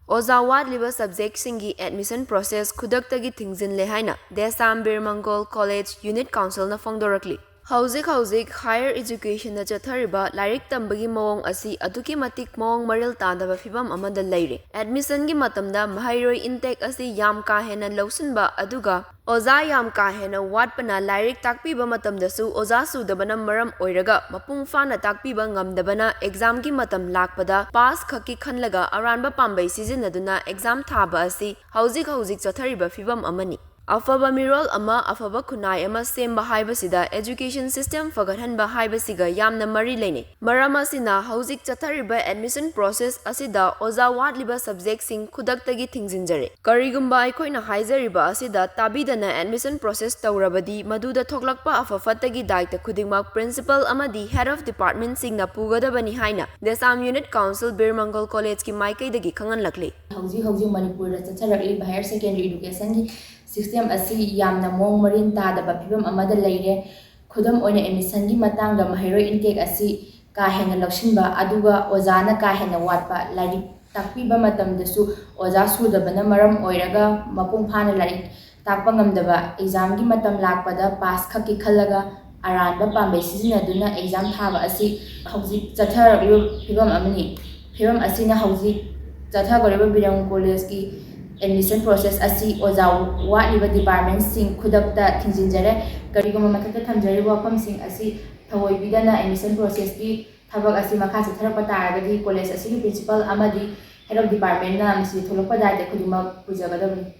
Oja Watliba subject Singgi admission process Kudaktagi Thinggjinkhre haina Desam Birmangol College Unit Councilna Fongdorakli. Hauzik higher education na chathariba lairik tambagi mawong asi aduki matik mawong maril tandaba fibam amada leire. Admission gi matamda mahairoi intake asi yam ka hena lausinba aduga Oja yam ka hena watpana lairik takpiba matamdasu oja sudabana maram oiraga mapung fana takpiba ngamdabana exam gi matam lakpada pass khaki khanlaga aranba pambay sizinaduna exam thaba asi hauzik chathariba fibam amani. Afaba mirol ama afaba kunai ama semba haibasida education system fagathanba haibasiga yamna mari leine. Marama sina hauzik chathariba admission process asida Oja Watliba subject sing kudaktagi Thingjinkhre. Karigumba aikoina haizariba asida tabidana admission process tawrabadi maduda thoklakpa afafatagi daita khudingmak principal amadi head of department singna pugadabani haina Desam Unit Council Birmangol College ki maikaidagi khanganlakli. Hauzik Manipur chatharaklib higher secondary education system asi yamna mong marin tadaba fibam amada leire khudam oina admission gi matangda mahairoi intake asi ka hena lakshinba aduga ojana ka hena watpa lari takpiba matamdasu oja sudabana maram oiraga mapung phana lari takpa ngamdaba exam gi matam lakpada pass khaki khallaga aranba pambe sizinaduna exam thaba asi hauzik chatharaklib fibam amani fibam asina hauzik chathagoriba Birmangol College ki admission process asi Oja Watliba department sing khudakta Thingjinkhre kariguma mathakta thamjariba wafam sing asi thawoibidana admission process ki thabak asi makha chatharapa taragadi college asi ki principal amadi head of department na misi tholokpa daite khudima pujagadabani.